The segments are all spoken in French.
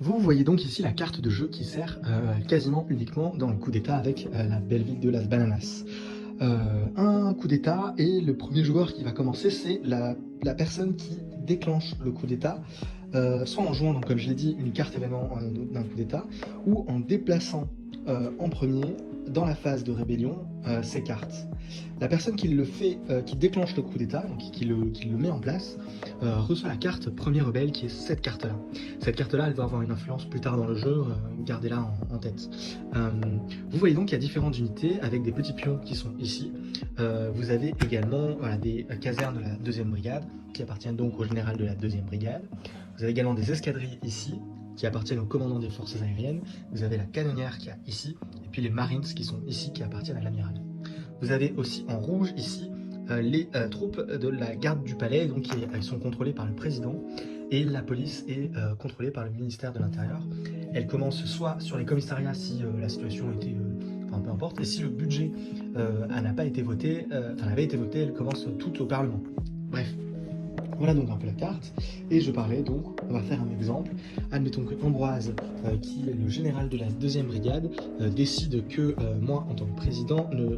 Vous voyez donc ici la carte de jeu qui sert quasiment uniquement dans le coup d'état avec la belle ville de Las Bananas. Un coup d'état et le premier joueur qui va commencer, c'est la personne qui déclenche le coup d'état, soit en jouant, donc, comme je l'ai dit, une carte événement d'un coup d'état, ou en déplaçant en premier dans la phase de rébellion ces cartes. La personne qui le fait, qui déclenche le coup d'état, donc qui le met en place, reçoit la carte premier rebelle qui est cette carte-là. Cette carte-là, elle va avoir une influence plus tard dans le jeu, gardez-la en tête. Vous voyez donc qu'il y a différentes unités avec des petits pions qui sont ici. Vous avez également des casernes de la 2e brigade qui appartiennent donc au général de la 2e brigade. Vous avez également des escadrilles ici qui appartiennent au commandant des forces aériennes. Vous avez la canonnière qui est ici et puis les marines qui sont ici qui appartiennent à l'amiral. Vous avez aussi en rouge ici les troupes de la garde du palais, donc elles sont contrôlées par le président, et la police est contrôlée par le ministère de l'Intérieur. Elle commence soit sur les commissariats si la situation était, enfin peu importe, et si le budget n'a pas été voté, avait été voté, elle commence toute au Parlement. Bref. Voilà donc un peu la carte, et je parlais donc, on va faire un exemple, admettons que Ambroise, qui est le général de la 2e brigade, décide que moi, en tant que président, je ne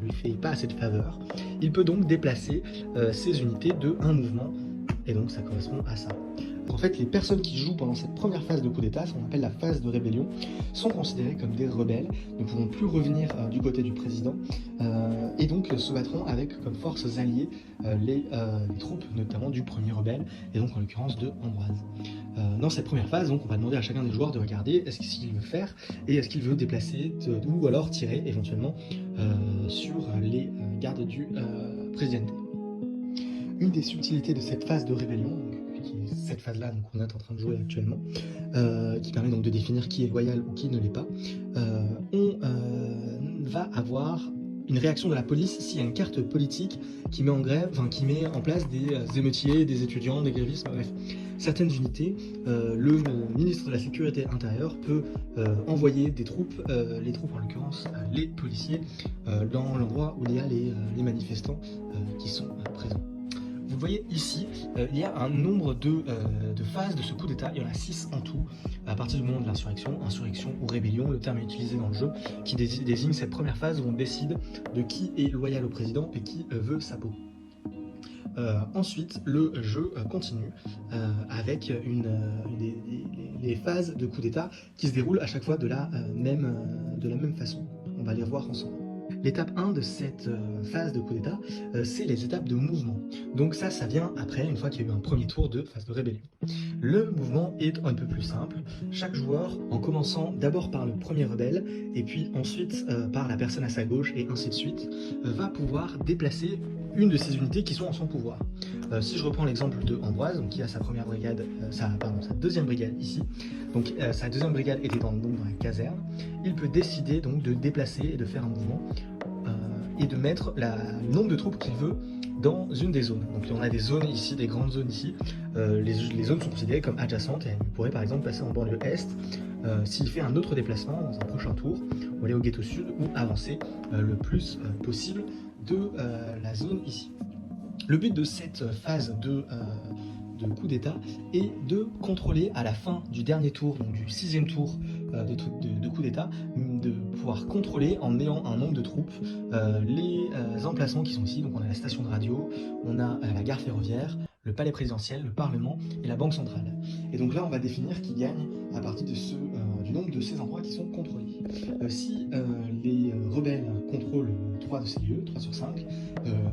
lui fais pas assez de faveur. Il peut donc déplacer ses unités de un mouvement, et donc ça correspond à ça. En fait, les personnes qui jouent pendant cette première phase de coup d'état, ce qu'on appelle la phase de rébellion, sont considérées comme des rebelles, ne pourront plus revenir du côté du président, et donc se battront avec comme forces alliées les troupes notamment du premier rebelle, et donc en l'occurrence de Ambroise. Dans cette première phase, donc, on va demander à chacun des joueurs de regarder est-ce qu'il veut faire, et est-ce qu'il veut déplacer, ou alors tirer éventuellement sur les gardes du président. Une des subtilités de cette phase de rébellion, cette phase-là qu'on est en train de jouer actuellement, qui permet donc de définir qui est loyal ou qui ne l'est pas, on va avoir une réaction de la police s'il y a une carte politique qui met en grève, enfin qui met en place des émeutiers, des étudiants, des grévistes, bref. Certaines unités, le ministre de la Sécurité intérieure peut envoyer des troupes, les troupes en l'occurrence les policiers, dans l'endroit où il y a les manifestants qui sont présents. Vous voyez ici, il y a un nombre de phases de ce coup d'état, il y en a 6 en tout, à partir du moment de l'insurrection, insurrection ou rébellion, le terme est utilisé dans le jeu, qui désigne cette première phase où on décide de qui est loyal au président et qui veut sa peau. Ensuite, le jeu continue avec les phases de coup d'état qui se déroulent à chaque fois de la même façon. On va les revoir ensemble. L'étape 1 de cette phase de coup d'état, c'est les étapes de mouvement. Donc ça vient après, une fois qu'il y a eu un premier tour de phase de rébellion. Le mouvement est un peu plus simple. Chaque joueur, en commençant d'abord par le premier rebelle, et puis ensuite par la personne à sa gauche, et ainsi de suite, va pouvoir déplacer une de ses unités qui sont en son pouvoir. Si je reprends l'exemple de Ambroise, donc qui a sa première brigade, sa 2e brigade ici, donc sa 2e brigade était donc dans la caserne, il peut décider donc de déplacer et de faire un mouvement et de mettre le nombre de troupes qu'il veut dans une des zones. Donc on a des zones ici, des grandes zones ici. Les zones sont considérées comme adjacentes et il pourrait par exemple passer en banlieue est s'il fait un autre déplacement dans un prochain tour, ou aller au ghetto sud ou avancer le plus possible de la zone ici. Le but de cette phase de coup d'état est de contrôler à la fin du dernier tour, donc du 6e tour de coup d'état, de pouvoir contrôler en ayant un nombre de troupes les emplacements qui sont ici. Donc on a la station de radio, on a la gare ferroviaire, le palais présidentiel, le parlement et la banque centrale. Et donc là on va définir qui gagne à partir de du nombre de ces endroits qui sont contrôlés. Si les rebelles contrôlent 3 de ces lieux, 3 sur 5,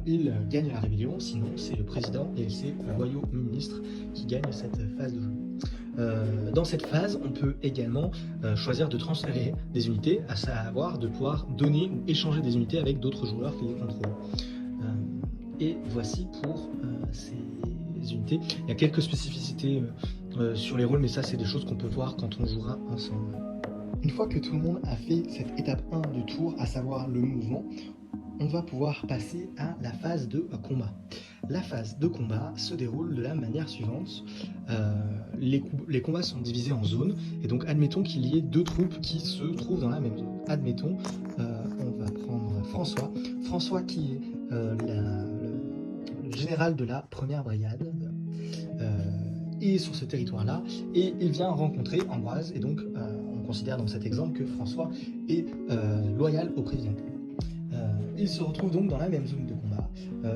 ils gagnent la rébellion, sinon c'est le président et c'est le loyaux ministre qui gagnent cette phase de jeu. Dans cette phase, on peut également choisir de transférer des unités, à savoir de pouvoir donner ou échanger des unités avec d'autres joueurs qui les contrôlent. Et voici pour ces unités. Il y a quelques spécificités sur les rôles, mais ça c'est des choses qu'on peut voir quand on jouera ensemble. Une fois que tout le monde a fait cette étape 1 du tour, à savoir le mouvement, on va pouvoir passer à la phase de combat. La phase de combat se déroule de la manière suivante. Les combats sont divisés en zones, et donc admettons qu'il y ait 2 troupes qui se trouvent dans la même zone. Admettons, on va prendre François. François qui est le général de la première brigade, est sur ce territoire-là et il vient rencontrer Ambroise, et donc on considère dans cet exemple que François est loyal au président. Il se retrouve donc dans la même zone de combat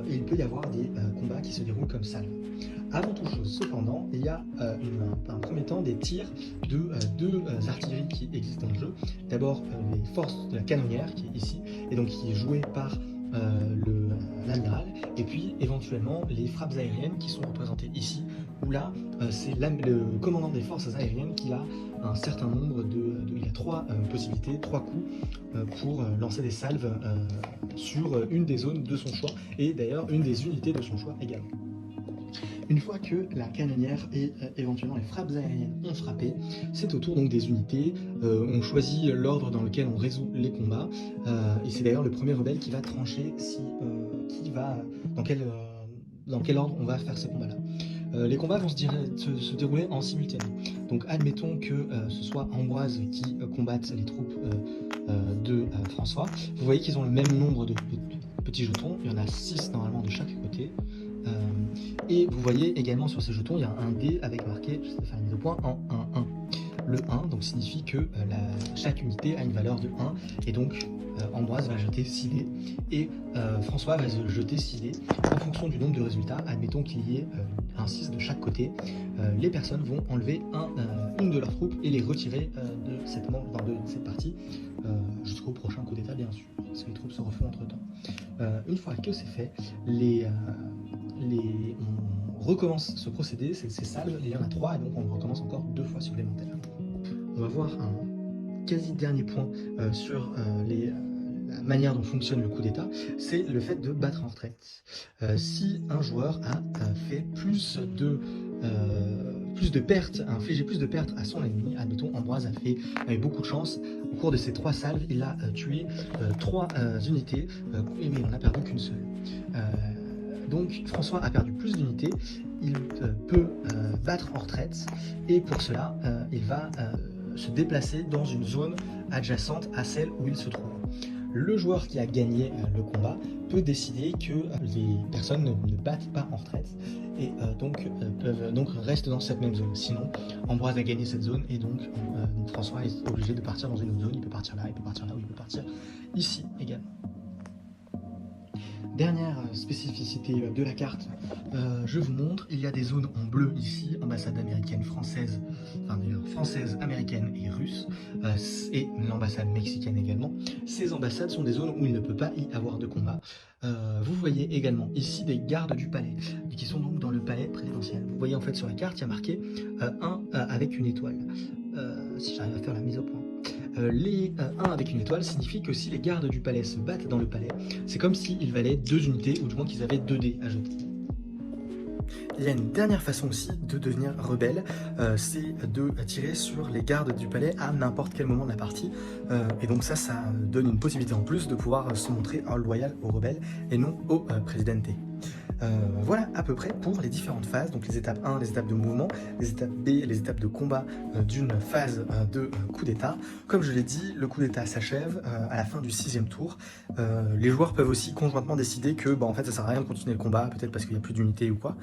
et il peut y avoir des combats qui se déroulent comme ça. Avant toute chose, cependant, il y a un premier temps des tirs de deux artilleries qui existent dans le jeu. D'abord les forces de la canonnière qui est ici et donc qui est jouée par l'amiral, et puis éventuellement les frappes aériennes qui sont représentées ici, où là c'est le commandant des forces aériennes qui a un certain nombre il a trois possibilités, trois coups pour lancer des salves sur une des zones de son choix, et d'ailleurs une des unités de son choix également. Une fois que la canonnière et éventuellement les frappes aériennes ont frappé, c'est au tour donc des unités. On choisit l'ordre dans lequel on résout les combats, et c'est d'ailleurs le premier rebelle qui va trancher dans quel ordre on va faire ces combats-là. Les combats vont se dérouler en simultané. Donc admettons que ce soit Ambroise qui combatte les troupes de François. Vous voyez qu'ils ont le même nombre de petits jetons, il y en a 6 normalement de chaque côté. Et vous voyez également sur ces jetons, il y a un dé avec marqué, je vais faire une mise au point, en 1-1. Le 1 donc signifie que chaque unité a une valeur de 1, et donc Ambroise va jeter 6 dés, et François va jeter 6 dés. En fonction du nombre de résultats, admettons qu'il y ait un 6 de chaque côté, les personnes vont enlever une de leurs troupes et les retirer de cette partie jusqu'au prochain coup d'état, bien sûr, parce que les troupes se refont entre temps. Une fois que c'est fait, on recommence ce procédé, ces salves, il y en a 3, et donc on recommence encore 2 fois supplémentaires. On va voir un quasi dernier point sur la manière dont fonctionne le coup d'état, c'est le fait de battre en retraite. Si un joueur a fait plus de pertes, a infligé plus de pertes à son ennemi, admettons Ambroise a eu beaucoup de chance, au cours de ces 3 salves, il a tué 3 unités, mais il n'en a perdu qu'une seule. Donc François a perdu plus d'unités, il peut battre en retraite, et pour cela il va se déplacer dans une zone adjacente à celle où il se trouve. Le joueur qui a gagné le combat peut décider que les personnes ne battent pas en retraite et donc restent dans cette même zone. Sinon, Ambroise a gagné cette zone, et donc François est obligé de partir dans une autre zone. Il peut partir là, il peut partir là, ou il peut partir ici également. Dernière spécificité de la carte, je vous montre, il y a des zones en bleu ici, ambassade américaine, française, enfin d'ailleurs française, américaine et russe, et l'ambassade mexicaine également. Ces ambassades sont des zones où il ne peut pas y avoir de combat. Vous voyez également ici des gardes du palais, qui sont donc dans le palais présidentiel. Vous voyez en fait sur la carte, il y a marqué 1 avec une étoile, si j'arrive à faire la mise au point. Les 1 avec une étoile signifie que si les gardes du palais se battent dans le palais, c'est comme s'ils valaient 2 unités, ou du moins qu'ils avaient 2 dés à jeter. Il y a une dernière façon aussi de devenir rebelle, c'est de tirer sur les gardes du palais à n'importe quel moment de la partie, et donc ça donne une possibilité en plus de pouvoir se montrer loyal aux rebelles et non au Presidente. Voilà à peu près pour les différentes phases, donc les étapes 1, les étapes de mouvement, les étapes B, les étapes de combat d'une phase de coup d'état. Comme je l'ai dit, le coup d'état s'achève à la fin du 6e tour. Les joueurs peuvent aussi conjointement décider que en fait ça sert à rien de continuer le combat, peut-être parce qu'il n'y a plus d'unité ou quoi.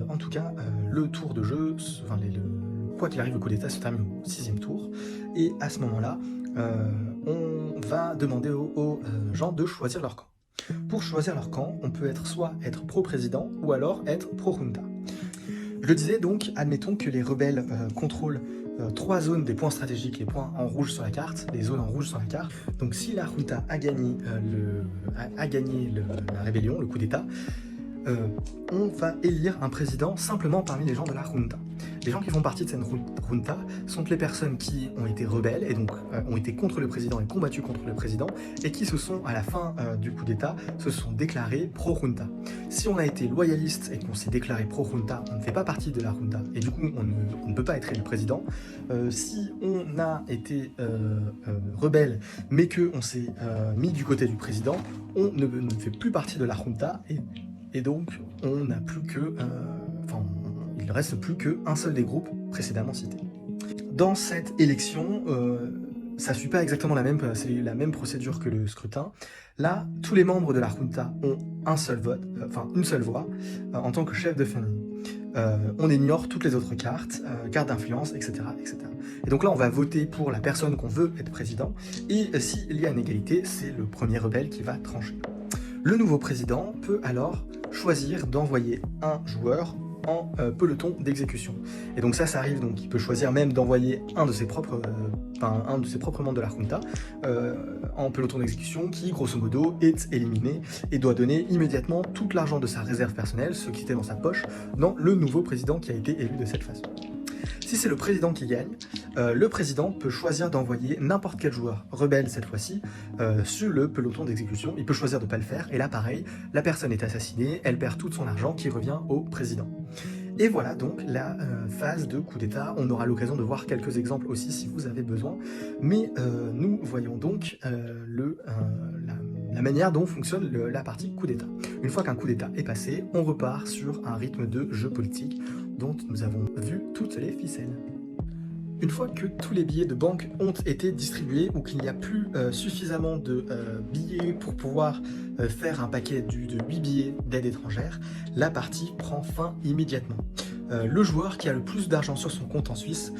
En tout cas, le tour de jeu, quoi qu'il arrive, le coup d'état se termine au 6e tour, et à ce moment-là, on va demander aux gens de choisir leur camp. Pour choisir leur camp, on peut soit être pro-président ou alors être pro-junta. Je le disais donc, admettons que les rebelles contrôlent 3 zones des points stratégiques, les points en rouge sur la carte, les zones en rouge sur la carte. Donc si la junta a gagné, la rébellion, le coup d'état, on va élire un président simplement parmi les gens de la junta. Les gens qui font partie de cette junta sont les personnes qui ont été rebelles et donc ont été contre le président et combattu contre le président, et qui se sont, à la fin du coup d'état, se sont déclarés pro-junta. Si on a été loyaliste et qu'on s'est déclaré pro-junta, on ne fait pas partie de la junta et du coup on ne peut pas être élu président. Si on a été rebelle mais qu'on s'est mis du côté du président, on ne fait plus partie de la junta, et donc on n'a plus que... il ne reste plus qu'un seul des groupes précédemment cités. Dans cette élection, ça ne suit pas exactement c'est la même procédure que le scrutin. Là, tous les membres de la junta ont une seule voix en tant que chef de famille. on ignore toutes les autres cartes, cartes d'influence, etc., etc. Et donc là, on va voter pour la personne qu'on veut être président, et s'il y a une égalité, c'est le premier rebelle qui va trancher. Le nouveau président peut alors choisir d'envoyer un joueur en peloton d'exécution. Et donc ça arrive, donc il peut choisir même d'envoyer un de ses propres membres de la Junta en peloton d'exécution qui, grosso modo, est éliminé et doit donner immédiatement tout l'argent de sa réserve personnelle, ce qui était dans sa poche, dans le nouveau président qui a été élu de cette façon. Si c'est le président qui gagne, le président peut choisir d'envoyer n'importe quel joueur, rebelle cette fois-ci, sur le peloton d'exécution. Il peut choisir de ne pas le faire, et là pareil, la personne est assassinée, elle perd tout son argent qui revient au président. Et voilà donc la phase de coup d'État. On aura l'occasion de voir quelques exemples aussi si vous avez besoin, mais nous voyons donc la manière dont fonctionne la partie coup d'État. Une fois qu'un coup d'État est passé, on repart sur un rythme de jeu politique dont nous avons vu toutes les ficelles. Une fois que tous les billets de banque ont été distribués ou qu'il n'y a plus suffisamment de billets pour pouvoir faire un paquet de 8 billets d'aide étrangère, la partie prend fin immédiatement. Le joueur qui a le plus d'argent sur son compte en Suisse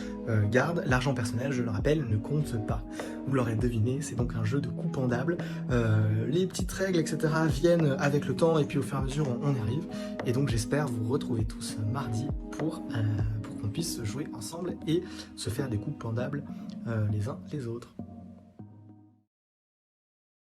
garde. L'argent personnel, je le rappelle, ne compte pas. Vous l'aurez deviné, c'est donc un jeu de coups pendables. Les petites règles, etc. viennent avec le temps et puis au fur et à mesure, on y arrive. Et donc j'espère vous retrouver tous mardi pour qu'on puisse jouer ensemble et se faire des coups pendables les uns les autres.